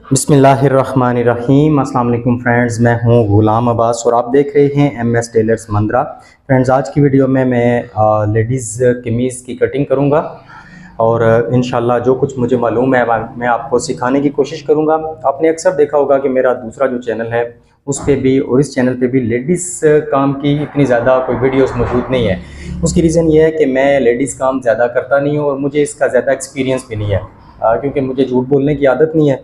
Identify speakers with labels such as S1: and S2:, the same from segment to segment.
S1: बिस्मिल्लाहिर्रहमानिर्रहीम। अस्सलाम वालेकुम फ्रेंड्स, मैं हूं गुलाम अब्बास और आप देख रहे हैं एमएस टेलर्स मंद्रा। फ्रेंड्स, आज की वीडियो में मैं लेडीज़ कमीज़ की कटिंग करूंगा और इंशाल्लाह जो कुछ मुझे मालूम है मैं आपको सिखाने की कोशिश करूंगा। आपने अक्सर देखा होगा कि मेरा दूसरा जो चैनल है उस पर भी और इस चैनल पे भी लेडीज़ काम की इतनी ज़्यादा कोई वीडियोस मौजूद नहीं है। उसकी रीज़न ये है कि मैं लेडीज़ काम ज़्यादा करता नहीं हूँ और मुझे इसका ज़्यादा एक्सपीरियंस भी नहीं है, क्योंकि मुझे झूठ बोलने की आदत नहीं है।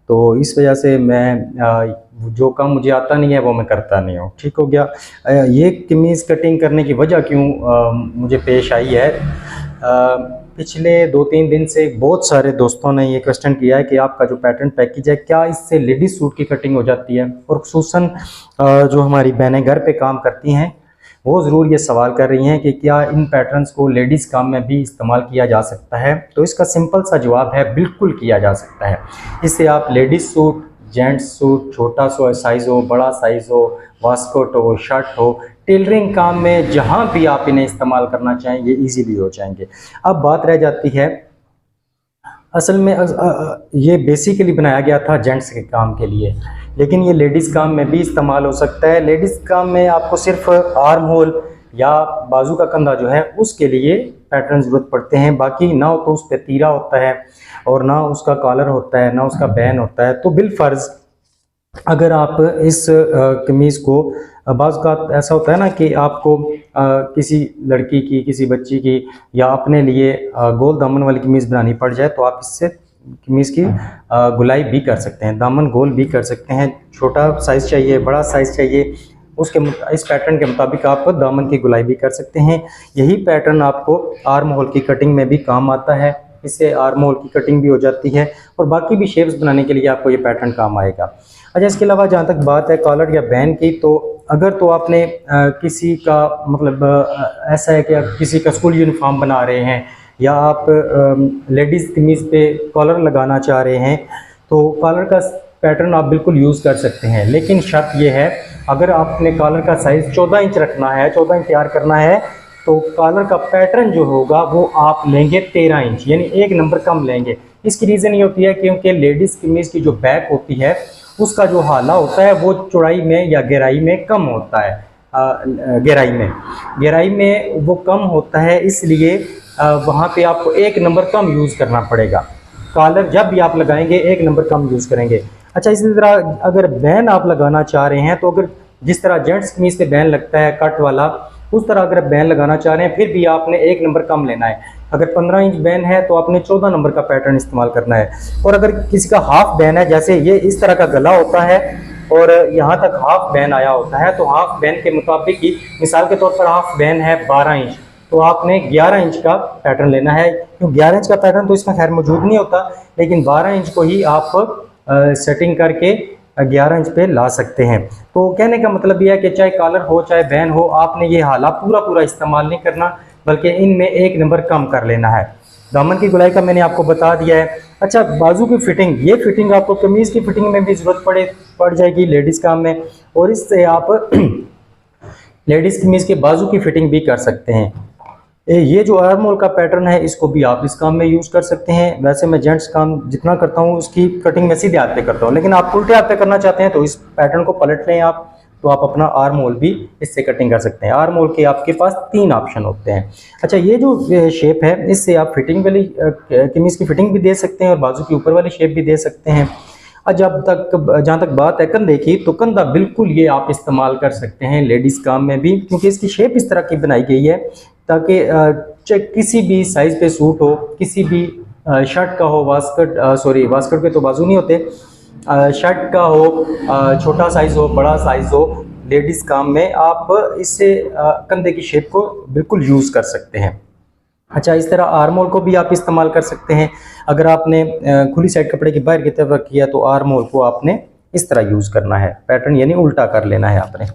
S1: तो इस वजह से मैं जो काम मुझे आता नहीं है वो मैं करता नहीं हूँ। ठीक हो गया। ये कमीज़ कटिंग करने की वजह क्यों मुझे पेश आई है, पिछले 2-3 दिन से बहुत सारे दोस्तों ने ये क्वेश्चन किया है कि आपका जो पैटर्न पैकेज है क्या इससे लेडीज़ सूट की कटिंग हो जाती है, और खुसूसन जो हमारी बहनें घर पे काम करती हैं वो ज़रूर ये सवाल कर रही हैं कि क्या इन पैटर्न्स को लेडीज़ काम में भी इस्तेमाल किया जा सकता है। तो इसका सिंपल सा जवाब है, बिल्कुल किया जा सकता है। इससे आप लेडीज़ सूट, जेंट्स सूट, छोटा साइज़ हो, बड़ा साइज़ हो, वास्कोट हो, शर्ट हो, टेलरिंग काम में जहाँ भी आप इन्हें इस्तेमाल करना चाहें ये ईजीली हो जाएंगे। अब बात रह जाती है, असल में ये बेसिकली बनाया गया था जेंट्स के काम के लिए, लेकिन ये लेडीज़ काम में भी इस्तेमाल हो सकता है। लेडीज़ काम में आपको सिर्फ आर्म होल या बाजू का कंधा जो है उसके लिए पैटर्न ज़रूरत पड़ते हैं, बाकी ना तो उस पर तीरा होता है और ना उसका कॉलर होता है, ना उसका बैन होता है। तो बिलफर्ज अगर आप इस कमीज़ को, बाज़ का ऐसा होता है ना कि आपको किसी लड़की की, किसी बच्ची की या अपने लिए गोल दामन वाली कमीज़ बनानी पड़ जाए तो आप इससे कमीज़ की गुलाई भी कर सकते हैं, दामन गोल भी कर सकते हैं। छोटा साइज़ चाहिए, बड़ा साइज़ चाहिए, उसके इस पैटर्न के मुताबिक आप दामन की गुलाई भी कर सकते हैं। यही पैटर्न आपको आर्म होल की कटिंग में भी काम आता है, इससे आर्म होल की कटिंग भी हो जाती है और बाकी भी शेप्स बनाने के लिए आपको ये पैटर्न काम आएगा। अच्छा, इसके अलावा जहाँ तक बात है कॉलर या बैन की, तो अगर तो आपने किसी का मतलब ऐसा है कि आप किसी का स्कूल यूनिफॉर्म बना रहे हैं या आप लेडीज़ कमीज़ पे कॉलर लगाना चाह रहे हैं तो कॉलर का पैटर्न आप बिल्कुल यूज़ कर सकते हैं। लेकिन शर्त ये है, अगर आपने कॉलर का साइज़ 14 इंच रखना है, 14 इंच तैयार करना है, तो कॉलर का पैटर्न जो होगा वो आप लेंगे 13 इंच, यानी 1 नंबर कम लेंगे। इसकी रीज़न ये होती है क्योंकि लेडीज़ कमीज़ की जो बैक होती है उसका जो हाला होता है वो चौड़ाई में या गहराई में कम होता है। गहराई में वो कम होता है, इसलिए वहाँ पे आपको 1 नंबर कम यूज़ करना पड़ेगा। कॉलर जब भी आप लगाएंगे 1 नंबर कम यूज़ करेंगे। अच्छा, इसी तरह अगर बैन आप लगाना चाह रहे हैं तो अगर जिस तरह जेंट्स कमीज पे बैन लगता है कट वाला, उस तरह अगर बैन लगाना चाह रहे हैं फिर भी आपने 1 नंबर कम लेना है। अगर 15 इंच बैन है तो आपने 14 नंबर का पैटर्न इस्तेमाल करना है। और अगर किसी का हाफ बैन है, जैसे ये इस तरह का गला होता है और यहाँ तक हाफ बैन आया होता है, तो हाफ बैन के मुताबिक ही, मिसाल के तौर पर हाफ बैन है 12 इंच, तो आपने 11 इंच का पैटर्न लेना है। क्योंकि 11 इंच का पैटर्न तो इसमें खैर मौजूद नहीं होता, लेकिन 12 इंच को ही आप सेटिंग करके 11 इंच पे ला सकते हैं। तो कहने का मतलब यह है कि चाहे कॉलर हो चाहे बैन हो, आपने ये हाला पूरा इस्तेमाल नहीं करना, बल्कि इनमें 1 नंबर कम कर लेना है। दामन की गुलाई का मैंने आपको बता दिया है। अच्छा, बाजू की फिटिंग, ये फिटिंग आपको कमीज़ की फिटिंग में भी ज़रूरत पड़ जाएगी लेडीज़ काम में, और इससे आप लेडीज़ कमीज़ के बाजू की फिटिंग भी कर सकते हैं। ये जो आर्म होल का पैटर्न है इसको भी आप इस काम में यूज़ कर सकते हैं। वैसे मैं जेंट्स काम जितना करता हूँ उसकी कटिंग में सीधे हाथ पे करता हूँ, लेकिन आप उल्टे हाथ पे करना चाहते हैं तो इस पैटर्न को पलट लें आप, तो आप अपना आर्म होल भी इससे कटिंग कर सकते हैं। आर्म होल के आपके पास 3 ऑप्शन होते हैं। अच्छा, ये जो शेप है इससे आप फिटिंग वाली कमीज़ की फिटिंग भी दे सकते हैं और बाजू के ऊपर वाली शेप भी दे सकते हैं। जहाँ तक बात है कंधे की, तो कंधा बिल्कुल ये आप इस्तेमाल कर सकते हैं लेडीज़ काम में भी, क्योंकि इसकी शेप इस तरह की बनाई गई है ताकि चाहे किसी भी साइज़ पे सूट हो, किसी भी शर्ट का हो, वास्कट पे तो बाजू नहीं होते, शर्ट का हो, छोटा साइज़ हो, बड़ा साइज़ हो, लेडीज़ काम में आप इससे कंधे की शेप को बिल्कुल यूज़ कर सकते हैं। अच्छा, इस तरह आर्म होल को भी आप इस्तेमाल कर सकते हैं। अगर आपने खुली साइड कपड़े की बाहर की तरफ रखी है तो आर्म होल को आपने इस तरह यूज़ करना है, पैटर्न यानी उल्टा कर लेना है आपने।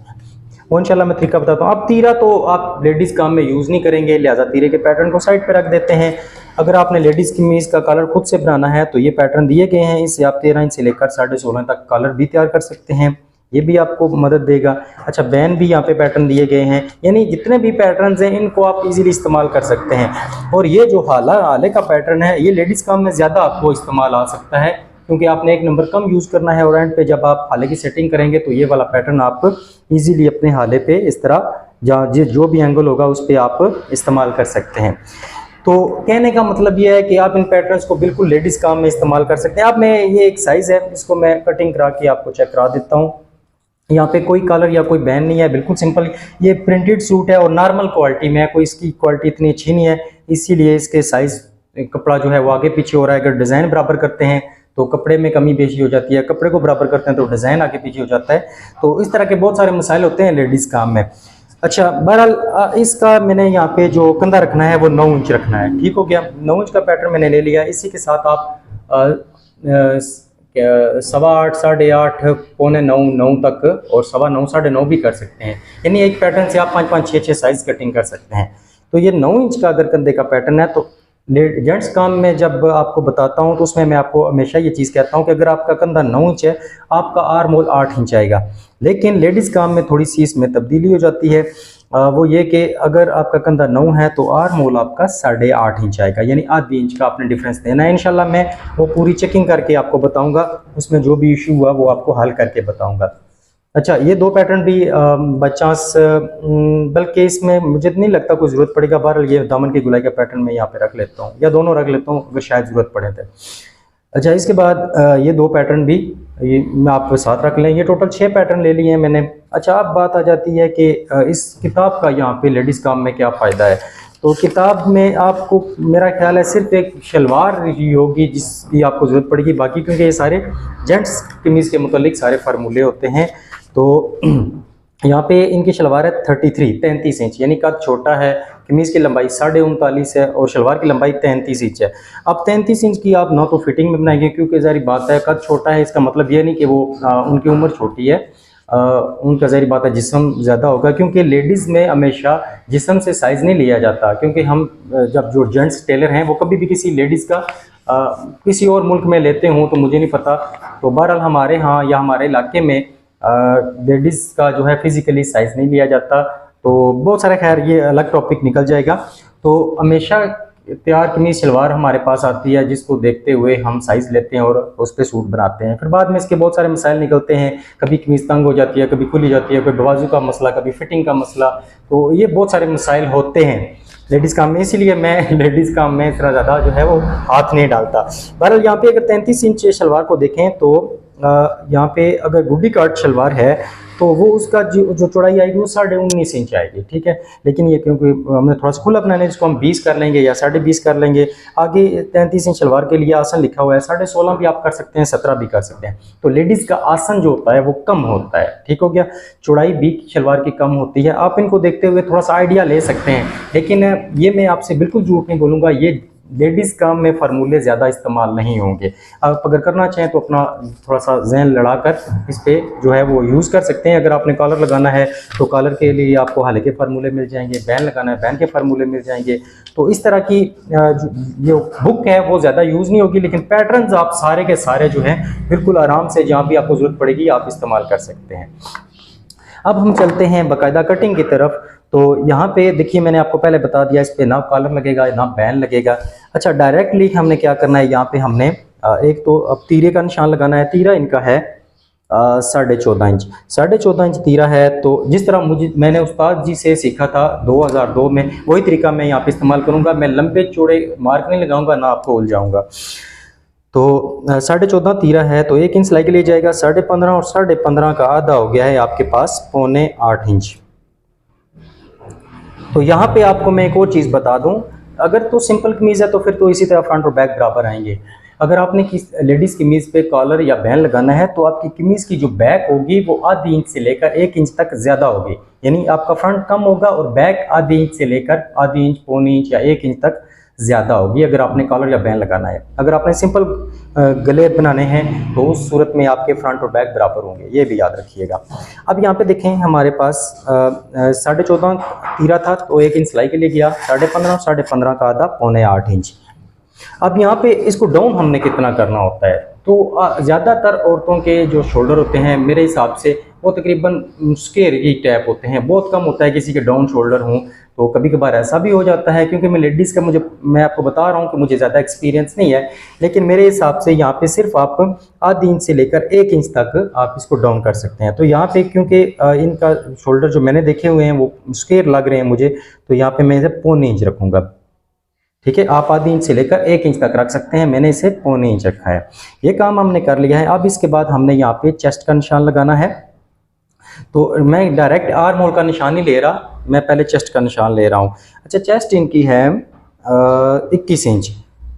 S1: वो इंशाल्लाह मैं तरीका बताता हूँ। अब तीरा तो आप लेडीज़ काम में यूज़ नहीं करेंगे, लिहाजा तीरे के पैटर्न को साइड पर रख देते हैं। अगर आपने लेडीज़ कमीज़ का कलर खुद से बनाना है तो ये पैटर्न दिए गए हैं, इससे आप 13 इंच से लेकर 16.5 तक कलर भी तैयार कर सकते हैं, ये भी आपको मदद देगा। अच्छा, बैन भी यहाँ पे पैटर्न दिए गए हैं, यानी जितने भी पैटर्न्स हैं इनको आप इजीली इस्तेमाल कर सकते हैं। और ये जो हाले का पैटर्न है ये लेडीज़ काम में ज़्यादा आपको इस्तेमाल आ सकता है, क्योंकि आपने एक नंबर कम यूज़ करना है और एंड पे जब आप हाले की सेटिंग करेंगे तो ये वाला पैटर्न आप इजीली अपने हाले पे इस तरह जो भी एंगल होगा उस पर आप इस्तेमाल कर सकते हैं। तो कहने का मतलब ये है कि आप इन पैटर्न्स को बिल्कुल लेडीज़ काम में इस्तेमाल कर सकते हैं। अब मैं ये एक साइज़ है, इसको मैं कटिंग करा के आपको चेक करा देता हूँ। यहाँ पे कोई कलर या कोई बैन नहीं है, बिल्कुल सिंपल ये प्रिंटेड सूट है और नॉर्मल क्वालिटी में है, कोई इसकी क्वालिटी इतनी अच्छी नहीं है, इसीलिए इसके साइज़ कपड़ा जो है वो आगे पीछे हो रहा है। अगर डिज़ाइन बराबर करते हैं तो कपड़े में कमी बेशी हो जाती है, कपड़े को बराबर करते हैं तो डिज़ाइन आगे पीछे हो जाता है। तो इस तरह के बहुत सारे मसाइल होते हैं लेडीज़ काम में। अच्छा, बहरहाल इसका मैंने यहाँ पे जो कंधा रखना है वो 9 इंच रखना है, ठीक हो गया। 9 इंच का पैटर्न मैंने ले लिया। इसी के साथ आप 8.25, 8.5, पौने 9, 9 तक और 9.25, 9.5 भी कर सकते हैं। यानी एक पैटर्न से आप 5, 5, 6 साइज़ कटिंग कर सकते हैं। तो ये 9 इंच का अगर कंधे का पैटर्न है तो जेंट्स काम में जब आपको बताता हूँ तो उसमें मैं आपको हमेशा ये चीज़ कहता हूँ कि अगर आपका कंधा 9 इंच है, आपका आर्म होल 8 इंच आएगा। लेकिन लेडीज़ काम में थोड़ी सी इसमें तब्दीली हो जाती है, वो ये कि अगर आपका कंधा 9 है तो आर्म होल आपका 8.5 इंच आएगा, यानी आधी इंच का आपने डिफरेंस देना है। इंशाल्लाह मैं वो पूरी चेकिंग करके आपको बताऊँगा, उसमें जो भी इशू हुआ वो आपको हल करके बताऊँगा। अच्छा, ये 2 पैटर्न भी बचास, बल्कि इसमें मुझे नहीं लगता कोई ज़रूरत पड़ेगा। बहरहाल ये दामन की गुलाई का पैटर्न मैं यहाँ पे रख लेता हूँ, या दोनों रख लेता हूँ अगर शायद ज़रूरत पड़े तो। अच्छा, इसके बाद ये 2 पैटर्न भी ये मैं आपके साथ रख लें। ये टोटल 6 पैटर्न ले लिए हैं मैंने। अच्छा, अब बात आ जाती है कि इस किताब का यहाँ पे लेडीज़ काम में क्या फ़ायदा है। तो किताब में आपको मेरा ख्याल है सिर्फ एक शलवार ही होगी जिसकी आपको ज़रूरत पड़ेगी, बाकी क्योंकि ये सारे जेंट्स कमीज़ के मुतालिक सारे फार्मूले होते हैं। तो यहाँ पे इनकी शलवार है 33 इंच, यानी कद छोटा है। कमीज़ की लंबाई 39.5 है और शलवार की लंबाई 33 इंच है। अब 33 इंच की आप ना तो फिटिंग में बनाएंगे, क्योंकि ज़ाहिर बात है कद छोटा है, इसका मतलब ये नहीं कि वो उनकी उम्र छोटी है, उनका ज़ाहिर बात है जिस्म ज़्यादा होगा, क्योंकि लेडीज़ में हमेशा जिस्म से साइज़ नहीं लिया जाता। क्योंकि हम जब जो जेंट्स टेलर हैं वो कभी भी किसी लेडीज़ का किसी और मुल्क में लेते हों तो मुझे नहीं पता, तो बहरहाल हमारे यहाँ या हमारे इलाके में लेडीज़ का जो है फिज़िकली साइज़ नहीं लिया जाता। तो बहुत सारा, खैर ये अलग टॉपिक निकल जाएगा। तो हमेशा तैयार कमीज़ शलवार हमारे पास आती है जिसको देखते हुए हम साइज़ लेते हैं और उस पर सूट बनाते हैं। फिर बाद में इसके बहुत सारे मसाइल निकलते हैं, कभी कमीज़ तंग हो जाती है, कभी खुली जाती है, कोई बाजू का मसला, कभी फिटिंग का मसला। तो ये बहुत सारे मसाइल होते हैं लेडीज़ काम में, इसीलिए मैं लेडीज़ काम में इतना ज़्यादा जो है वो हाथ नहीं डालता। बहरहाल यहाँ पे अगर 33 इंच शलवार को देखें तो यहाँ पे अगर गुड्डी काट शलवार है तो वो उसका जो चौड़ाई आएगी वो 19.5 इंच आएगी, ठीक है। लेकिन ये क्योंकि हमने थोड़ा सा खुला बनाना है, जिसको हम 20 कर लेंगे या 20.5 कर लेंगे। आगे 33 इंच शलवार के लिए आसन लिखा हुआ है, 16.5 भी आप कर सकते हैं, 17 भी कर सकते हैं। तो लेडीज़ का आसन जो होता है वो कम होता है, ठीक हो गया। चौड़ाई भी शलवार की कम होती है। आप इनको देखते हुए थोड़ा सा आइडिया ले सकते हैं, लेकिन ये मैं आपसे बिल्कुल झूठ नहीं बोलूँगा, ये लेडीज़ काम में फार्मूले ज़्यादा इस्तेमाल नहीं होंगे। आप अगर करना चाहें तो अपना थोड़ा सा जहन लड़ाकर इस पे जो है वो यूज़ कर सकते हैं। अगर आपने कॉलर लगाना है तो कॉलर के लिए आपको हाले के फार्मूले मिल जाएंगे, बैन लगाना है बैन के फार्मूले मिल जाएंगे। तो इस तरह की जो बुक है वो ज़्यादा यूज़ नहीं होगी, लेकिन पैटर्न्स आप सारे के सारे जो हैं बिल्कुल आराम से जहाँ भी आपको ज़रूरत पड़ेगी आप इस्तेमाल कर सकते हैं। अब हम चलते हैं बाकायदा कटिंग की तरफ। तो यहाँ पे देखिए मैंने आपको पहले बता दिया, इस पे ना कॉलर लगेगा ना बैन लगेगा। अच्छा, डायरेक्टली हमने क्या करना है, यहाँ पे हमने एक तो अब तीरे का निशान लगाना है। तीरा इनका है 14.5 इंच, 14.5 इंच तीरा है। तो जिस तरह मैंने उस्ताद जी से सीखा था 2002 में, वही तरीका मैं यहाँ पे इस्तेमाल करूँगा। मैं लंबे चौड़े मार्क नहीं लगाऊंगा, ना आपको उलझाऊंगा। तो 14.5 तीरा है तो 1 इंच सिलाई के लिए जाएगा 15.5 और 15.5 का आधा हो गया है आपके पास 7.25 इंच। तो यहाँ पे आपको मैं एक और चीज़ बता दूं, अगर तो सिंपल कमीज़ है तो फिर तो इसी तरह फ्रंट और बैक बराबर आएंगे। अगर आपने लेडीज़ कमीज़ पे कॉलर या बैन लगाना है तो आपकी कमीज़ की जो बैक होगी वो आधी इंच से लेकर 1 इंच तक ज़्यादा होगी, यानी आपका फ्रंट कम होगा और बैक आधी इंच से लेकर आधी इंच, पौनी इंच या 1 इंच तक ज़्यादा होगी अगर आपने कॉलर या बैन लगाना है। अगर आपने सिंपल गले बनाने हैं तो उस सूरत में आपके फ्रंट और बैक बराबर होंगे, ये भी याद रखिएगा। अब यहाँ पे देखें हमारे पास 14.5 तीरा था तो 1 इंच सिलाई के लिए गया 15.5 और 15.5 का आधा 7.25 इंच। अब यहाँ पे इसको डाउन हमने कितना करना होता है, तो ज़्यादातर औरतों के जो शोल्डर होते हैं मेरे हिसाब से वो तकरीबन स्क्वायर ही टैप होते हैं, बहुत कम होता है किसी के डाउन शोल्डर हों। तो कभी कभार ऐसा भी हो जाता है, क्योंकि मैं लेडीज़ का मैं आपको बता रहा हूँ कि मुझे ज़्यादा एक्सपीरियंस नहीं है, लेकिन मेरे हिसाब से यहाँ पे सिर्फ आप आधी इंच से लेकर 1 इंच तक आप इसको डाउन कर सकते हैं। तो यहाँ पे क्योंकि इनका शोल्डर जो मैंने देखे हुए हैं वो स्क्वायर लग रहे हैं मुझे, तो यहाँ पे मैं इसे 0.25 इंच रखूँगा। ठीक है, आप आधी इंच से लेकर 1 इंच तक रख सकते हैं, मैंने इसे 0.25 इंच रखा है। ये काम हमने कर लिया है। अब इसके बाद हमने यहाँ पे चेस्ट का निशान लगाना है। तो मैं डायरेक्ट आर्म होल का निशान नहीं ले रहा, मैं पहले चेस्ट का निशान ले रहा हूँ। अच्छा, चेस्ट इनकी है 21 इंच,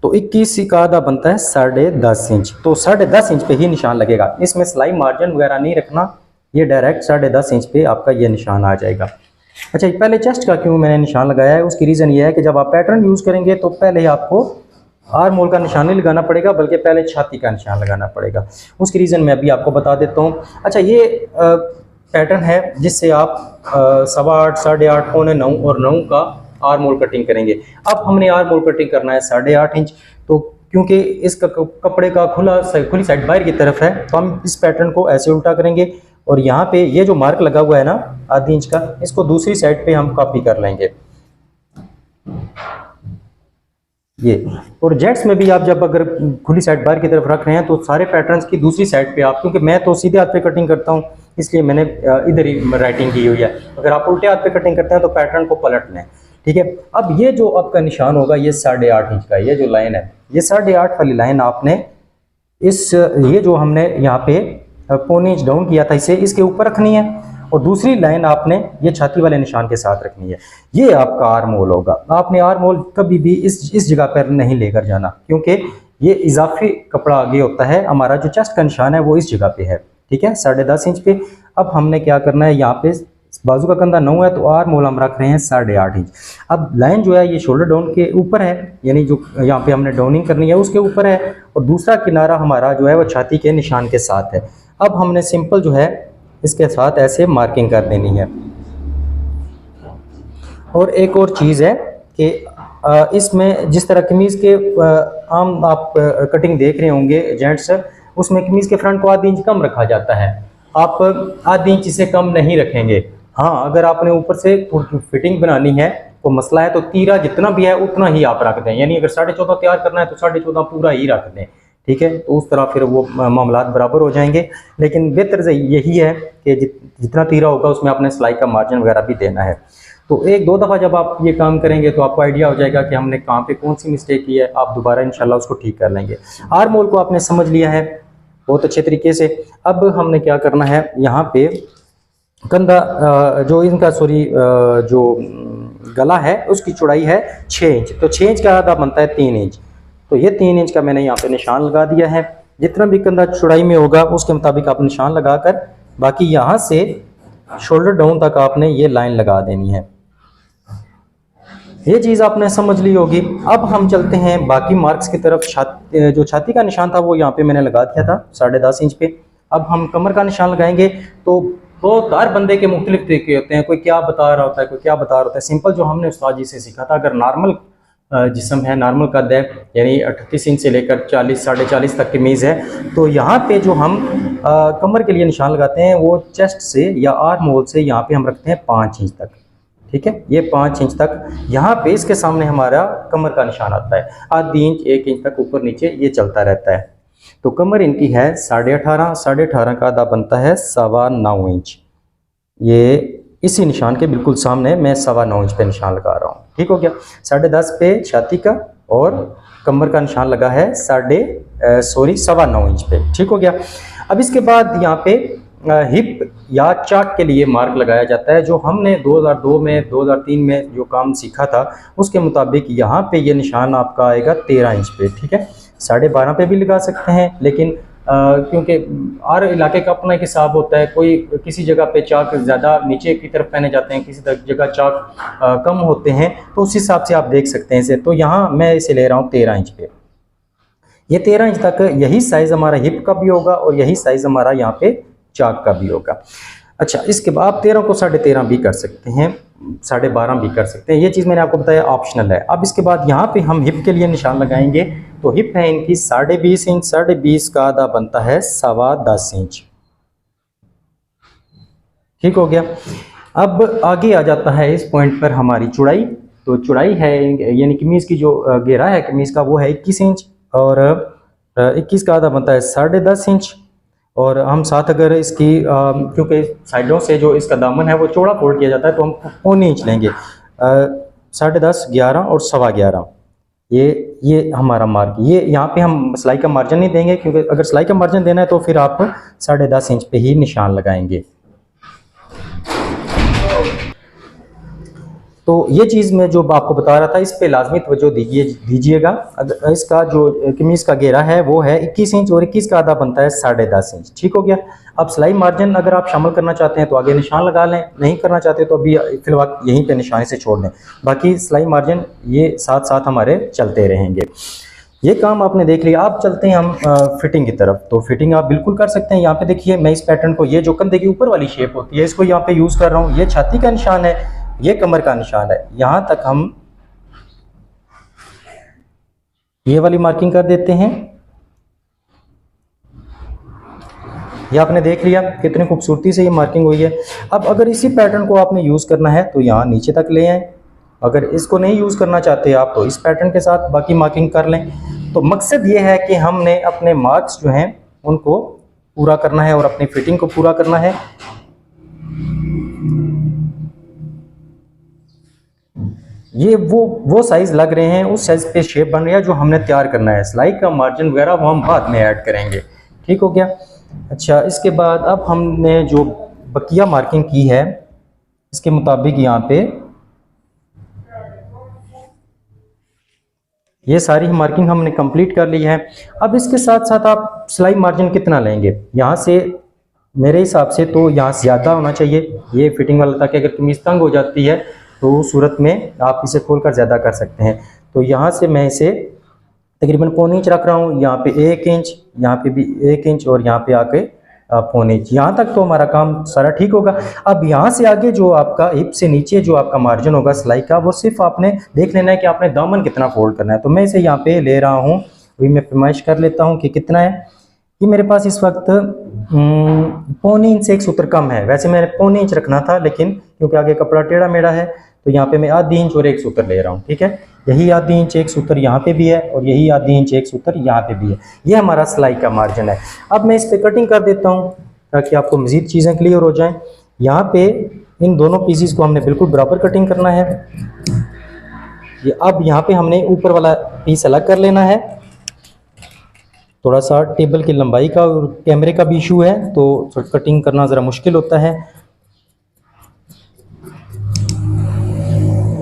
S1: तो 21 का आधा बनता है 10.5 इंच, तो 10.5 इंच पे ही निशान लगेगा। इसमें सिलाई मार्जिन वगैरह नहीं रखना, ये डायरेक्ट 10.5 इंच पे आपका ये निशान आ जाएगा। अच्छा, पहले चेस्ट का क्यों मैंने निशान लगाया है, उसकी रीज़न ये है कि जब आप पैटर्न यूज़ करेंगे तो पहले ही आपको आर्म होल का निशान नहीं लगाना पड़ेगा, बल्कि पहले छाती का निशान लगाना पड़ेगा। उसकी रीज़न मैं अभी आपको बता देता हूँ। अच्छा, ये पैटर्न है जिससे आप 8.25, 8.5, 8.25 और 9 का आर्म होल कटिंग करेंगे। अब हमने आर्म होल कटिंग करना है 8.5 इंच, तो क्योंकि इसका कपड़े का खुली साइड बाहर की तरफ है, तो हम इस पैटर्न को ऐसे उल्टा करेंगे और यहाँ पे ये जो मार्क लगा हुआ है ना आधी इंच का, इसको दूसरी साइड पे हम कॉपी कर लेंगे ये। और जेट्स में भी आप जब अगर खुली साइड बाहर की तरफ रख रहे हैं तो सारे पैटर्न्स की दूसरी साइड पे आप, क्योंकि मैं तो सीधे हाथ पे कटिंग करता हूँ इसलिए मैंने इधर ही राइटिंग की हुई है, अगर आप उल्टे हाथ पे कटिंग करते हैं तो पैटर्न को पलट लें। ठीक है, अब ये जो आपका निशान होगा ये 8.5 इंच का, ये जो लाइन है ये 8.5 वाली लाइन आपने ये जो हमने यहाँ पे 0.25 इंच डाउन किया था इसे इसके ऊपर रखनी है, और दूसरी लाइन आपने ये छाती वाले निशान के साथ रखनी है। ये आपका आर्म होल होगा। आपने आर्म होल कभी भी इस जगह पर नहीं लेकर जाना, क्योंकि ये इजाफी कपड़ा आगे होता है। हमारा जो चेस्ट का निशान है वो इस जगह पे है। ठीक है, 10.5 इंच पे। अब हमने क्या करना है, यहाँ पे बाजू का कंधा 9 है तो आर्म होल हम रख रहे हैं 8.5 इंच। अब लाइन जो है ये शोल्डर डाउन के ऊपर है, यानी जो यहाँ पे हमने डाउनिंग करनी है उसके ऊपर है, और दूसरा किनारा हमारा जो है वो छाती के निशान के साथ है। अब हमने सिंपल जो है इसके साथ ऐसे मार्किंग कर देनी है। और एक और चीज़ है कि इसमें जिस तरह कमीज़ के आम आप कटिंग देख रहे होंगे जेंट्स, उसमें कमीज़ के फ्रंट को आधी इंच कम रखा जाता है, आप आधी इंच से कम नहीं रखेंगे। हाँ, अगर आपने ऊपर से फिटिंग बनानी है तो मसला है, तो तीरा जितना भी है उतना ही आप रख दें, यानी अगर 14.5 तैयार करना है तो 14.5 पूरा ही रख दें। ठीक है, तो उस तरह फिर वो मामलात बराबर हो जाएंगे। लेकिन बेहतर यही है कि जितना तीरा होगा उसमें आपने सिलाई का मार्जिन वगैरह भी देना है। तो 1-2 दफ़ा जब आप ये काम करेंगे तो आपको आइडिया हो जाएगा कि हमने कहाँ पे कौन सी मिस्टेक की है, आप दोबारा इंशाल्लाह उसको ठीक कर लेंगे। आर्म होल को आपने समझ लिया है बहुत अच्छे तरीके से। अब हमने क्या करना है, यहाँ पे कंधा जो इनका जो गला है उसकी चौड़ाई है 6 इंच, तो 6 इंच का आधा बनता है 3 इंच, तो ये 3 इंच का मैंने यहाँ पे निशान लगा दिया है। जितना भी कंधा चौड़ाई में होगा उसके मुताबिक आप निशान लगाकर बाकी यहाँ से शोल्डर डाउन तक आपने ये लाइन लगा देनी है। ये चीज़ आपने समझ ली होगी। अब हम चलते हैं बाकी मार्क्स की तरफ। जो छाती का निशान था वो यहाँ पे मैंने लगा दिया था 10.5 इंच पे। अब हम कमर का निशान लगाएंगे। तो बहुत हर बंदे के मुख्तलिफ तरीके होते हैं, कोई क्या बता रहा होता है, कोई क्या बता रहा होता है। सिंपल जो हमने उस्ताद जी से सीखा था, अगर नॉर्मल जिस्म है, नॉर्मल कद है, यानी 38 इंच से लेकर 40, 40.5 तक कमीज़ है, तो यहाँ पे जो हम कमर के लिए निशान लगाते हैं वो चेस्ट से या आर्म होल से यहाँ पे हम रखते हैं 5 इंच तक। ठीक है, ये 5 इंच तक यहाँ पे इसके सामने हमारा कमर का निशान आता है। आधी इंच 1 इंच तक ऊपर नीचे ये चलता रहता है। तो कमर इनकी है 18.5, 18.5 का आधा बनता है 9.25 इंच। ये इसी निशान के बिल्कुल सामने मैं 9.25 इंच पे निशान लगा रहा हूँ। ठीक हो गया। 10.5 पे छाती का और कमर का निशान लगा है 9.25 इंच पे। ठीक हो गया। अब इसके बाद यहाँ पे हिप या चाक के लिए मार्क लगाया जाता है। जो हमने 2002 में 2003 में जो काम सीखा था उसके मुताबिक यहाँ पे ये निशान आपका आएगा 13 इंच पे। ठीक है, 12.5 पे भी लगा सकते हैं, लेकिन क्योंकि हर इलाके का अपना एक हिसाब होता है। कोई किसी जगह पे चाक ज़्यादा नीचे की तरफ पहने जाते हैं, किसी जगह चाक कम होते हैं, तो उस हिसाब से आप देख सकते हैं इसे। तो यहाँ मैं इसे ले रहा हूँ 13 इंच पे। ये 13 इंच तक यही साइज़ हमारा हिप का भी होगा और यही साइज़ हमारा यहाँ पे चाक का भी होगा। अच्छा, इसके बाद आप 13 को 13.5 भी कर सकते हैं, 12.5 भी कर सकते हैं। ये चीज़ मैंने आपको बताया ऑप्शनल है। अब इसके बाद यहाँ पे हम हिप के लिए निशान लगाएंगे। तो हिप है इनकी 20.5 इंच, 20.5 का आधा बनता है 10.25 इंच। ठीक हो गया। अब आगे आ जाता है इस पॉइंट पर हमारी चौड़ाई। तो चौड़ाई है यानी कमीज़ की जो घेरा है कमीज़ का वो है 21 इंच, और 21 का आधा बनता है 10.5 इंच। और हम साथ अगर इसकी क्योंकि साइडों से जो इसका दामन है वो चौड़ा फोल्ड किया जाता है, तो हम 1.25 इंच लेंगे। 10.5, 11 और 11.25, ये हमारा मार्क। ये यहाँ पे हम सिलाई का मार्जिन नहीं देंगे, क्योंकि अगर सिलाई का मार्जिन देना है तो फिर आप 10.5 इंच पे ही निशान लगाएंगे। तो ये चीज़ मैं जो आपको बता रहा था इस पे लाजमी तवज्जो दीजिएगा। अगर इसका जो कमीज़ का घेरा है वो है 21 इंच, और 21 का आधा बनता है 10.5 इंच। ठीक हो गया। अब सिलाई मार्जिन अगर आप शामिल करना चाहते हैं तो आगे निशान लगा लें, नहीं करना चाहते तो अभी फिलहाल यहीं पे निशानी से छोड़ दें। बाकी सिलाई मार्जिन ये साथ साथ हमारे चलते रहेंगे। ये काम आपने देख लिया। अब चलते हैं हम फिटिंग की तरफ। तो फिटिंग आप बिल्कुल कर सकते हैं। यहाँ पे देखिए मैं इस पैटर्न को, ये जो कंधे की ऊपर वाली शेप होती है इसको यहाँ पे यूज़ कर रहा हूँ। ये छाती का निशान है, ये कमर का निशान है। यहाँ तक हम ये वाली मार्किंग कर देते हैं। ये आपने देख लिया कितनी खूबसूरती से ये मार्किंग हुई है। अब अगर इसी पैटर्न को आपने यूज़ करना है तो यहाँ नीचे तक ले आए। अगर इसको नहीं यूज़ करना चाहते आप तो इस पैटर्न के साथ बाकी मार्किंग कर लें। तो मकसद ये है कि हमने अपने मार्क्स जो हैं उनको पूरा करना है और अपनी फिटिंग को पूरा करना है। ये वो साइज़ लग रहे हैं, उस साइज़ पे शेप बन रही है जो हमने तैयार करना है। सिलाई का मार्जिन वगैरह वो हम बाद में ऐड करेंगे। ठीक हो गया। अच्छा, इसके बाद अब हमने जो बकिया मार्किंग की है इसके मुताबिक यहाँ पे ये सारी मार्किंग हमने कंप्लीट कर ली है। अब इसके साथ साथ आप सिलाई मार्जिन कितना लेंगे, यहाँ से मेरे हिसाब से तो यहाँ से ज़्यादा होना चाहिए ये फिटिंग वाला, ताकि अगर कमीज़ तंग हो जाती है तो उस सूरत में आप इसे खोलकर ज़्यादा कर सकते हैं। तो यहाँ से मैं इसे तकरीबन 1.25 इंच रख रहा हूँ। यहाँ पे 1 इंच, यहाँ पे भी 1 इंच, और यहाँ पे आके 1.25 इंच। यहाँ तक तो हमारा काम सारा ठीक होगा। अब यहाँ से आगे जो आपका हिप से नीचे जो आपका मार्जिन होगा सिलाई का, वो सिर्फ आपने देख लेना है कि आपने दामन कितना फोल्ड करना है। तो मैं इसे यहाँ पे ले रहा हूँ, अभी मैं पैमाइश कर लेता हूँ कि कितना है। ये मेरे पास इस वक्त 1.25 इंच से 1 सूत्र कम है। वैसे मैंने 1.25 इंच रखना था, लेकिन क्योंकि आगे कपड़ा टेढ़ा मेढ़ा है तो यहाँ पे मैं आधी इंच और 1 सूत्र ले रहा हूँ। ठीक है, यही आधी इंच 1 सूत्र यहाँ पे भी है, और यही आधी इंच 1 सूत्र यहाँ पे भी है। ये हमारा सिलाई का मार्जिन है। अब मैं इस पे कटिंग कर देता हूँ ताकि आपको मज़ीद चीज़ें क्लियर हो जाएं। यहाँ पे इन दोनों पीसीस को हमने बिल्कुल बराबर कटिंग करना है। ये अब यहाँ पे हमने ऊपर वाला पीस अलग कर लेना है। थोड़ा सा टेबल की लंबाई का और कैमरे का भी इशू है, तो कटिंग करना ज़रा मुश्किल होता है।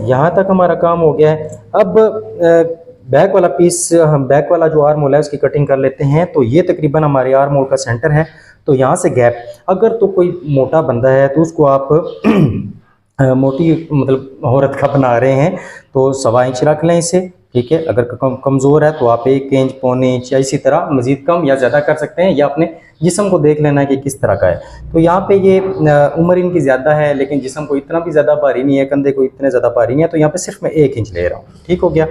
S1: यहाँ तक हमारा काम हो गया है। अब बैक वाला पीस, हम बैक वाला जो आर्म होल है उसकी कटिंग कर लेते हैं। तो ये तकरीबन हमारे आर्म होल का सेंटर है। तो यहाँ से गैप, अगर तो कोई मोटा बंदा है तो उसको आप मोटी मतलब औरत का बना रहे हैं तो 1.25 इंच रख लें इसे। ठीक है, अगर कमज़ोर है तो आप 1 इंच, 1.25 इंच या इसी तरह मज़ीद कम या ज़्यादा कर सकते हैं, या अपने जिस्म को देख लेना है कि किस तरह का है। तो यहाँ पे ये उम्र इनकी ज़्यादा है लेकिन जिस्म को इतना भी ज़्यादा भारी नहीं है, कंधे को इतने ज़्यादा भारी नहीं है, तो यहाँ पे सिर्फ मैं 1 इंच ले रहा हूँ। ठीक हो गया।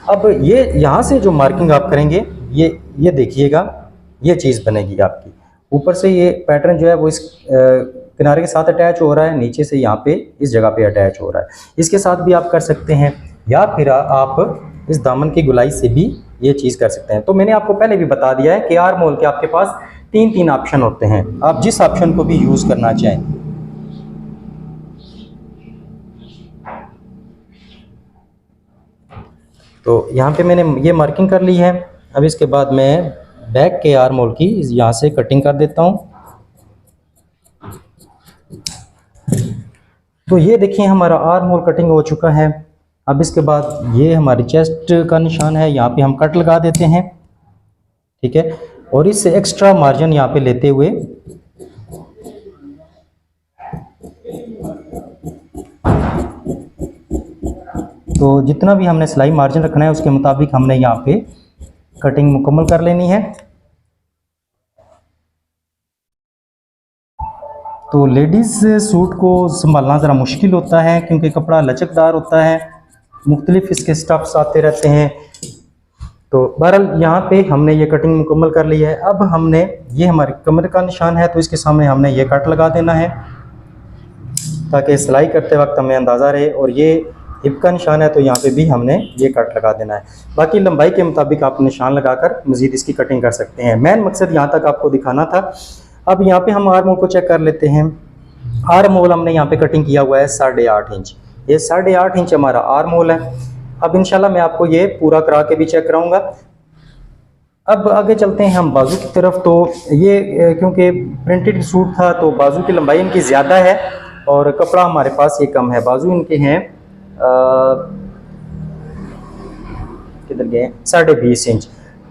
S1: अब ये यहाँ से जो मार्किंग आप करेंगे ये देखिएगा, ये चीज़ बनेगी आपकी। ऊपर से ये पैटर्न जो है वो इस किनारे के साथ अटैच हो रहा है, नीचे से यहाँ पे इस जगह पे अटैच हो रहा है। इसके साथ भी आप कर सकते हैं, या फिर आप इस दामन की गुलाई से भी ये चीज़ कर सकते हैं। तो मैंने आपको पहले भी बता दिया है कि आर्म होल के आपके पास 3 ऑप्शन होते हैं, आप जिस ऑप्शन को भी यूज़ करना चाहें। तो यहाँ पे मैंने ये मार्किंग कर ली है। अब इसके बाद मैं बैक के आर्म होल की यहाँ से कटिंग कर देता हूँ। तो ये देखिए हमारा आर्म होल कटिंग हो चुका है। अब इसके बाद ये हमारी चेस्ट का निशान है, यहाँ पे हम कट लगा देते हैं। ठीक है, और इससे एक्स्ट्रा मार्जिन यहाँ पे लेते हुए तो जितना भी हमने सिलाई मार्जिन रखना है उसके मुताबिक हमने यहाँ पे कटिंग मुकम्मल कर लेनी है। तो लेडीज़ सूट को संभालना ज़रा मुश्किल होता है क्योंकि कपड़ा लचकदार होता है, मुख्तलिफ इसके स्टफ्स आते रहते हैं। तो बहरहाल यहाँ पे हमने ये कटिंग मुकम्मल कर ली है। अब हमने ये हमारे कमर का निशान है तो इसके सामने हमने ये कट लगा देना है। ताकि सिलाई करते वक्त हमें अंदाज़ा रहे। और ये हिप का निशान है तो यहाँ पे भी हमने ये कट लगा देना है। बाकी लंबाई के मुताबिक आप निशान लगाकर मज़ीद इसकी कटिंग कर सकते हैं। मेन मकसद यहाँ तक आपको दिखाना था। अब यहाँ पे हम आर्म होल को चेक कर लेते हैं। आर्म होल हमने यहाँ पे कटिंग किया हुआ है 8.5 इंच। ये 8.5 इंच हमारा आर्म होल है। अब इंशाल्लाह मैं आपको ये पूरा करा के भी चेक कराऊंगा। अब आगे चलते हैं हम बाजू की तरफ। तो ये क्योंकि प्रिंटेड सूट था तो बाजू की लंबाई इनकी ज़्यादा है और कपड़ा हमारे पास ये कम है। बाजू इनके हैं किधर गए, 20.5 इंच।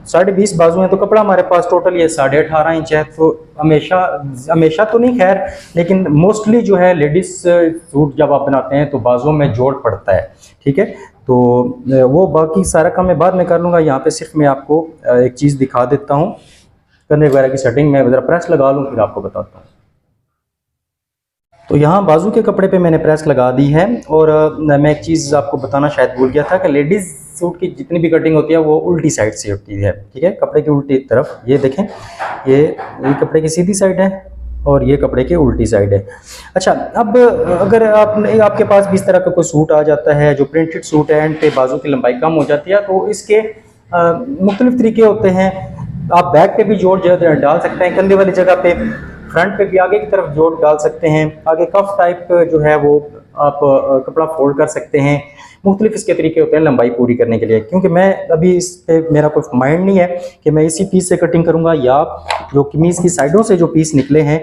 S1: 20.5 बाजू हैं तो कपड़ा हमारे पास टोटल ये 18.5 इंच है। तो हमेशा तो नहीं खैर, लेकिन मोस्टली जो है लेडीज़ सूट जब आप बनाते हैं तो बाजुओं में जोड़ पड़ता है। ठीक है, तो वो बाकी सारा काम मैं बाद में कर लूँगा। यहाँ पे सिर्फ मैं आपको एक चीज़ दिखा देता हूँ, कंधे वगैरह की सेटिंग में ज़रा प्रेस लगा लूँ फिर आपको बताता हूँ। तो यहाँ बाजू के कपड़े पे मैंने प्रेस लगा दी है। और मैं एक चीज़ आपको बताना शायद भूल गया था कि लेडीज़ सूट की जितनी भी कटिंग होती है वो उल्टी साइड से होती है। ठीक है, कपड़े की उल्टी तरफ। ये देखें, ये कपड़े की सीधी साइड है और ये कपड़े की उल्टी साइड है। अच्छा, अब अगर आपके पास भी इस तरह का कोई सूट आ जाता है जो प्रिंटेड सूट है, एंड पे बाजू की लंबाई कम हो जाती है, तो इसके मुख्तलिफ तरीके होते हैं। आप बैक पे भी जोड़ डाल सकते हैं, कंधे वाली जगह पे, फ्रंट पे भी आगे की तरफ जोड़ डाल सकते हैं। आगे कफ टाइप जो है वो आप कपड़ा फोल्ड कर सकते हैं। मुख्तलिफ इसके तरीके होते हैं लंबाई पूरी करने के लिए। क्योंकि मैं अभी इस पे मेरा कोई माइंड नहीं है कि मैं इसी पीस से कटिंग करूंगा या जो कमीज़ की साइडों से जो पीस निकले हैं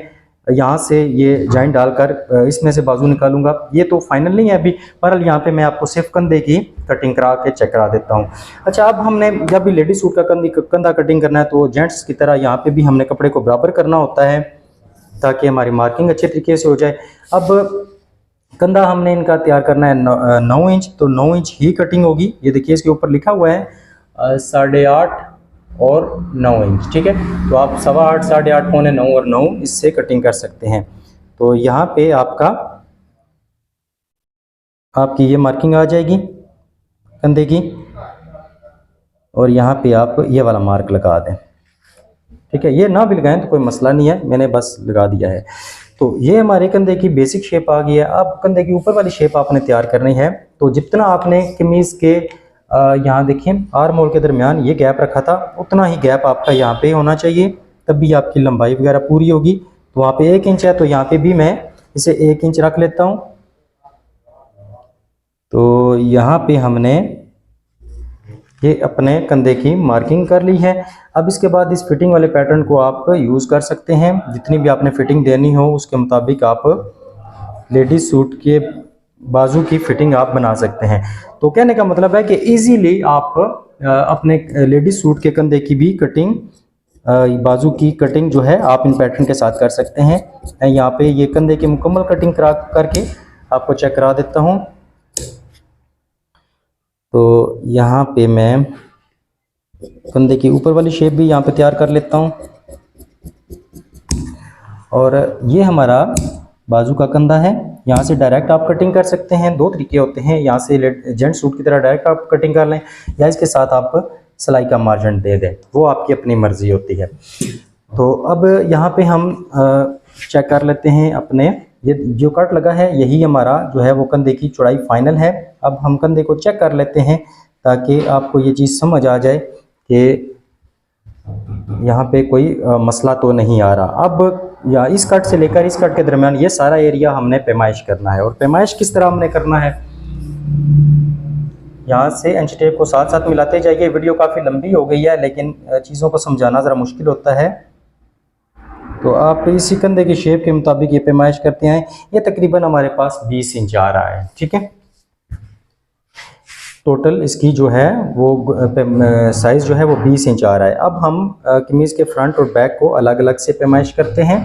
S1: यहाँ से ये जॉइंट डालकर इसमें से बाजू निकालूंगा। ये तो फाइनल नहीं है अभी, बहरहाल यहाँ पे मैं आपको सिर्फ कंधे की कटिंग करा के चेक करा देता हूँ। अच्छा, अब हमने जब भी लेडीज सूट का कंधा कटिंग करना है तो जेंट्स की तरह यहाँ पे भी हमने कपड़े को बराबर करना होता है ताकि हमारी मार्किंग अच्छे तरीके से हो जाए। अब कंधा हमने इनका तैयार करना है 9 इंच, तो 9 इंच ही कटिंग होगी। ये देखिए इसके ऊपर लिखा हुआ है 8.5 और 9 इंच। ठीक है, तो आप 8.25, 8.5, 8.25 और 9 इससे कटिंग कर सकते हैं। तो यहाँ पे आपकी ये मार्किंग आ जाएगी कंधे की, और यहाँ पे आप ये वाला मार्क लगा दें। ठीक है, ये ना भी लगाएं तो कोई मसला नहीं है, मैंने बस लगा दिया है। तो ये हमारे कंधे की बेसिक शेप आ गई है। अब कंधे की ऊपर वाली शेप आपने तैयार करनी है। तो जितना आपने कमीज़ के यहाँ देखिए आर्म होल के दरमियान ये गैप रखा था, उतना ही गैप आपका यहाँ पे होना चाहिए, तब भी आपकी लंबाई वगैरह पूरी होगी। तो वहाँ पे 1 इंच है तो यहाँ पे भी मैं इसे 1 इंच रख लेता हूँ। तो यहाँ पे हमने ये अपने कंधे की मार्किंग कर ली है। अब इसके बाद इस फिटिंग वाले पैटर्न को आप यूज़ कर सकते हैं। जितनी भी आपने फिटिंग देनी हो उसके मुताबिक आप लेडीज सूट के बाजू की फिटिंग आप बना सकते हैं। तो कहने का मतलब है कि इजीली आप अपने लेडीज सूट के कंधे की भी कटिंग, बाजू की कटिंग जो है आप इन पैटर्न के साथ कर सकते हैं। मैं यहाँ पे ये कंधे की मुकम्मल कटिंग करके आपको चेक करा देता हूँ। तो यहाँ पे मैं कंधे की ऊपर वाली शेप भी यहाँ पे तैयार कर लेता हूँ। और ये हमारा बाजू का कंधा है, यहाँ से डायरेक्ट आप कटिंग कर सकते हैं। 2 तरीके होते हैं, यहाँ से जेंट सूट की तरह डायरेक्ट आप कटिंग कर लें या इसके साथ आप सिलाई का मार्जिन दे दें, वो आपकी अपनी मर्जी होती है। तो अब यहाँ पे हम चेक कर लेते हैं अपने ये जो कट लगा है, यही हमारा जो है वो कंधे की चौड़ाई फाइनल है। अब हम कंधे को चेक कर लेते हैं ताकि आपको ये चीज़ समझ आ जाए कि यहाँ पे कोई मसला तो नहीं आ रहा। अब या इस कट से लेकर इस कट के दरमियान ये सारा एरिया हमने पैमाइश करना है। और पैमाइश किस तरह हमने करना है, यहाँ से इंच टेप को साथ साथ मिलाते जाइए। वीडियो काफ़ी लंबी हो गई है लेकिन चीज़ों को समझाना ज़रा मुश्किल होता है। तो आप इसी कंधे की शेप के मुताबिक ये पैमाइश करते हैं। ये तकरीबन हमारे पास 20 इंच आ रहा है। ठीक है, टोटल इसकी जो है वो साइज़ जो है वो 20 इंच आ रहा है। अब हम कमीज़ के फ्रंट और बैक को अलग अलग से पैमाइश करते हैं।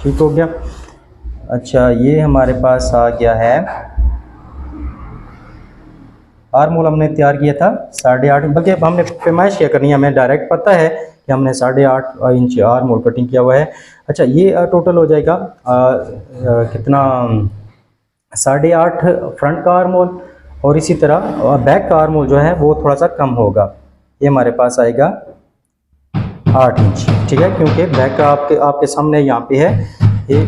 S1: ठीक हो गया। अच्छा, ये हमारे पास आ गया है, आर्म होल हमने तैयार किया था 8.5, बल्कि अब हमने पैमाइश क्या करनी है, हमें डायरेक्ट पता है कि हमने 8.5 इंच आर्म होल कटिंग किया हुआ है। अच्छा, ये टोटल हो जाएगा कितना, 8.5 फ्रंट का आर्म होल और इसी तरह बैक का आर्म होल जो है वो थोड़ा सा कम होगा। ये हमारे पास आएगा 8 इंच। ठीक है, क्योंकि बैक का आपके सामने यहाँ पे है ये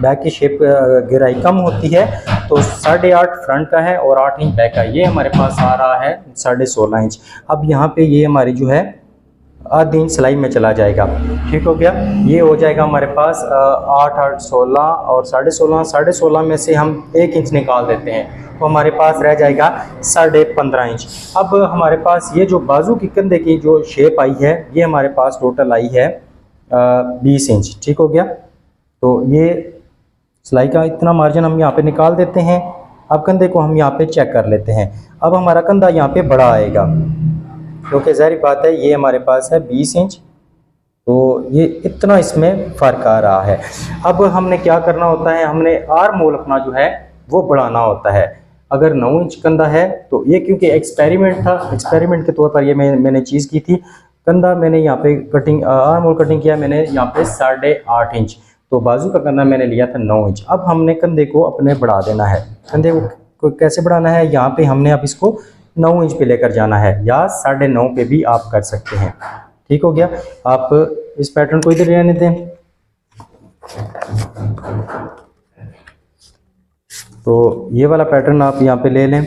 S1: बैक की शेप गहराई कम होती है, तो 8.5 फ्रंट का है और 8 इंच बैक का। ये हमारे पास आ रहा है 16.5 इंच। अब यहाँ पे ये हमारी जो है आधी इंच सिलाई में चला जाएगा। ठीक हो गया। ये हो जाएगा हमारे पास 8 8 16 और 16.5 में से हम 1 इंच निकाल देते हैं, तो हमारे पास रह जाएगा 15.5 इंच। अब हमारे पास ये जो बाजू की कंधे की जो शेप आई है, ये हमारे पास टोटल आई है 20 इंच। ठीक हो गया। तो ये सिलाई का इतना मार्जिन हम यहाँ पे निकाल देते हैं। अब कंधे को हम यहाँ पे चेक कर लेते हैं। अब हमारा कंधा यहाँ पे बड़ा आएगा, क्योंकि ज़ाहिर बात है ये हमारे पास है 20 इंच, तो ये इतना इसमें फ़र्क आ रहा है। अब हमने क्या करना होता है, हमने आर्म होल अपना जो है वो बढ़ाना होता है। अगर 9 इंच कंधा है तो ये, क्योंकि एक्सपेरिमेंट था, एक्सपेरिमेंट के तौर पर ये मैंने चीज़ की थी। कंधा मैंने यहाँ पे कटिंग आर्म होल कटिंग किया मैंने यहाँ पे 8.5 इंच, तो बाजू का कंधा मैंने लिया था 9 इंच। अब हमने कंधे को अपने बढ़ा देना है। कंधे को कैसे बढ़ाना है, यहाँ पे हमने अब इसको 9 इंच पे लेकर जाना है, या 9.5 पे भी आप कर सकते हैं। ठीक हो गया। आप इस पैटर्न को इधर रहने दें। तो ये वाला पैटर्न आप यहाँ पे ले लें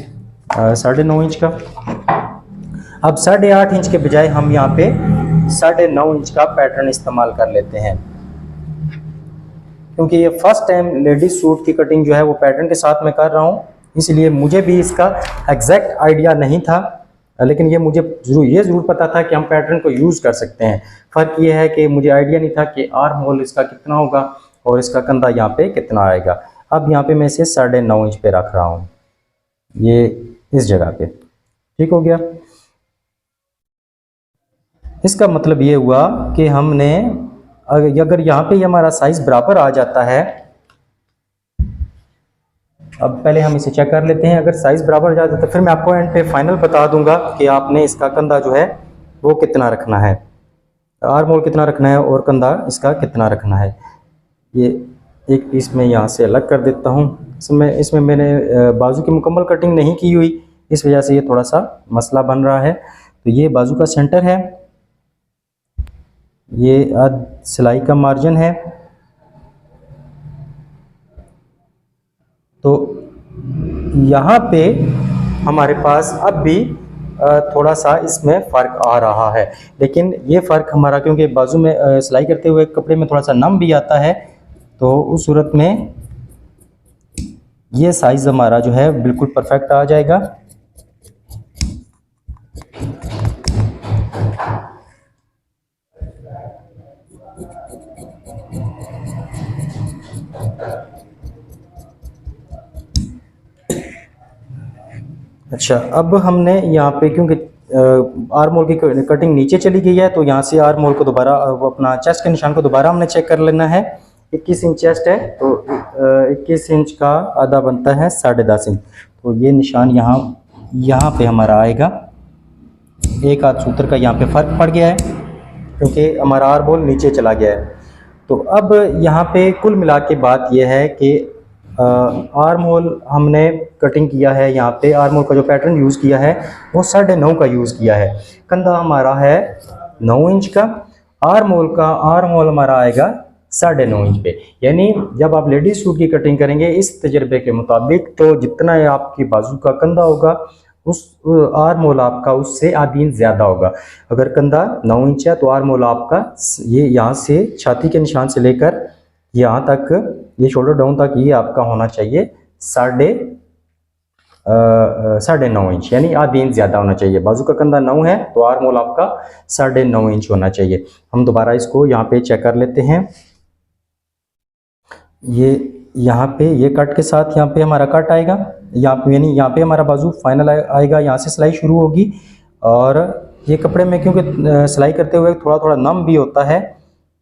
S1: 9.5 इंच का। अब 8.5 इंच के बजाय हम यहाँ पे 9.5 इंच का पैटर्न इस्तेमाल कर लेते हैं, क्योंकि ये फर्स्ट टाइम लेडीज सूट की कटिंग जो है वो पैटर्न के साथ मैं कर रहा हूँ, इसलिए मुझे भी इसका एग्जैक्ट आइडिया नहीं था, लेकिन ये मुझे ज़रूर पता था कि हम पैटर्न को यूज़ कर सकते हैं। फ़र्क ये है कि मुझे आइडिया नहीं था कि आर्म होल इसका कितना होगा और इसका कंधा यहाँ पे कितना आएगा। अब यहाँ पे मैं इसे 9.5 इंच पे रख रहा हूँ, ये इस जगह पे। ठीक हो गया। इसका मतलब ये हुआ कि हमने अगर यहाँ पे हमारा साइज़ बराबर आ जाता है, अब पहले हम इसे चेक कर लेते हैं। अगर साइज़ बराबर आ जाता है तो फिर मैं आपको एंड पे फाइनल बता दूंगा कि आपने इसका कंधा जो है वो कितना रखना है, आर्म होल कितना रखना है और कंधा इसका कितना रखना है। ये एक पीस में यहाँ से अलग कर देता हूँ। इसमें मैंने बाजू की मुकम्मल कटिंग नहीं की हुई, इस वजह से ये थोड़ा सा मसला बन रहा है। तो ये बाजू का सेंटर है, ये सिलाई का मार्जिन है। तो यहाँ पे हमारे पास अब भी थोड़ा सा इसमें फ़र्क आ रहा है, लेकिन ये फ़र्क हमारा, क्योंकि बाजू में सिलाई करते हुए कपड़े में थोड़ा सा नम भी आता है, तो उस सूरत में ये साइज़ हमारा जो है बिल्कुल परफेक्ट आ जाएगा। अच्छा, अब हमने यहाँ पे, क्योंकि आर्म होल की कटिंग नीचे चली गई है, तो यहाँ से आर्म होल को दोबारा अपना चेस्ट के निशान को दोबारा हमने चेक कर लेना है। 21 इंच चेस्ट है, तो 21 इंच का आधा बनता है 10.5 इंच। तो ये निशान यहाँ पे हमारा आएगा। एक आध सूत्र का यहाँ पे फ़र्क पड़ गया है, क्योंकि हमारा आर्म होल नीचे चला गया है। तो अब यहाँ पे कुल मिला के बात यह है कि आर्म होल हमने कटिंग किया है, यहाँ पे आर्म होल का जो पैटर्न यूज़ किया है वो 9.5 का यूज़ किया है। कंधा हमारा है 9 इंच का, आर्म होल हमारा आएगा 9.5 इंच पे। यानी जब आप लेडीज सूट की कटिंग करेंगे इस तजर्बे के मुताबिक, तो जितना आपकी बाजू का कंधा होगा उस आर्म होल आपका उससे आधी इंच ज़्यादा होगा। अगर कंधा 9 इंच है तो आर्म होल आपका ये यहाँ से छाती के निशान से लेकर यहाँ तक, ये शोल्डर डाउन तक, ये आपका होना चाहिए 9.5 इंच, यानी आधी इंच ज़्यादा होना चाहिए। बाजू का कंधा 9 है तो आर्म होल आपका 9.5 इंच होना चाहिए। हम दोबारा इसको यहाँ पे चेक कर लेते हैं। ये यहाँ पे ये कट के साथ यहाँ पे हमारा कट आएगा, यानी यहाँ पे हमारा बाजू फाइनल आएगा, यहाँ से सिलाई शुरू होगी। और ये कपड़े में क्योंकि सिलाई करते हुए थोड़ा थोड़ा नम भी होता है,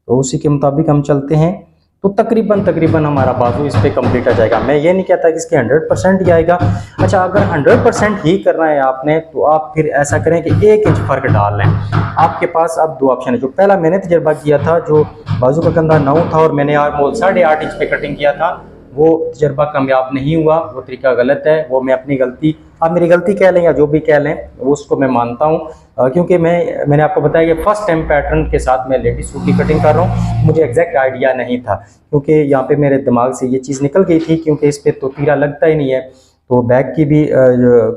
S1: तो उसी के मुताबिक हम चलते हैं। तो तकरीबन हमारा बाजू इस पर कंप्लीट आ जाएगा। मैं ये नहीं कहता कि इसके 100% ही आएगा। अच्छा, अगर 100% ही करना है आपने, तो आप फिर ऐसा करें कि 1 इंच फ़र्क डाल लें। आपके पास अब 2 ऑप्शन है। जो पहला मैंने तजर्बा किया था, जो बाजू का कंधा 9 था और मैंने आर्म होल 8.5 इंच पे कटिंग किया था, वो तजर्बा कामयाब नहीं हुआ, वो तरीका गलत है, वो मैं अपनी गलती, आप मेरी गलती कह लें या जो भी कह लें, वो उसको मैं मानता हूँ। क्योंकि मैंने आपको बताया कि फर्स्ट टाइम पैटर्न के साथ मैं लेडीज सूट की कटिंग कर रहा हूँ, मुझे एग्जैक्ट आइडिया नहीं था, क्योंकि यहाँ पे मेरे दिमाग से ये चीज़ निकल गई थी, क्योंकि इस पर तो तीरा लगता ही नहीं है, तो बैक की भी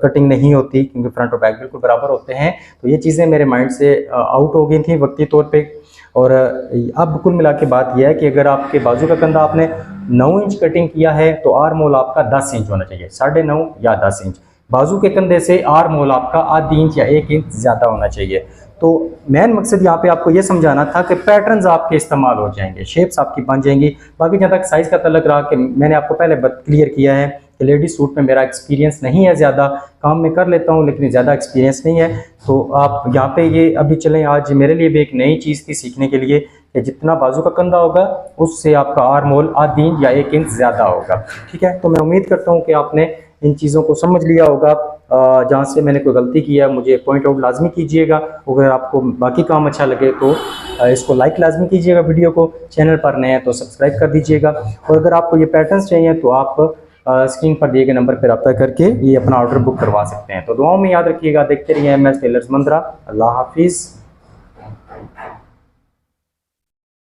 S1: कटिंग नहीं होती, क्योंकि फ्रंट और बैक बिल्कुल बराबर होते हैं। तो ये चीज़ें मेरे माइंड से आउट हो गई थी वक्ती तौर पे। और अब कुल मिला के बात यह है कि अगर आपके बाजू का कंधा आपने 9 इंच कटिंग किया है तो आर मोल आपका 10 इंच होना चाहिए, 9.5 या 10 इंच। बाजू के कंधे से आर मोल आपका आधी इंच या 1 इंच ज़्यादा होना चाहिए। तो मेन मकसद यहाँ पे आपको ये समझाना था कि पैटर्न्स आपके इस्तेमाल हो जाएंगे, शेप्स आपकी बन जाएंगी। बाकी जहाँ तक साइज़ का तलक रहा, कि मैंने आपको पहले क्लियर किया है कि लेडीज सूट में मेरा एक्सपीरियंस नहीं है, ज़्यादा काम में कर लेता हूँ लेकिन ज़्यादा एक्सपीरियंस नहीं है। तो आप यहाँ पे ये अभी चलें, आज मेरे लिए भी एक नई चीज़ थी सीखने के लिए कि जितना बाजू का कंधा होगा उससे आपका आर मोल आधी इंच या 1 इंच ज़्यादा होगा। ठीक है, तो मैं उम्मीद करता हूँ कि आपने इन चीज़ों को समझ लिया होगा। जहाँ से मैंने कोई गलती की है मुझे पॉइंट आउट लाजमी कीजिएगा। अगर आपको बाकी काम अच्छा लगे तो इसको लाइक लाजमी कीजिएगा, वीडियो को, चैनल पर नए हैं तो सब्सक्राइब कर दीजिएगा। और अगर आपको ये पैटर्न्स चाहिए तो आप स्क्रीन पर दिए गए नंबर पर रब्ता करके ये अपना ऑर्डर बुक करवा सकते हैं। तो दुआओं में याद रखिएगा, देखते रहिए MS टेलर्स मंद्रा। अल्लाह हाफिज़।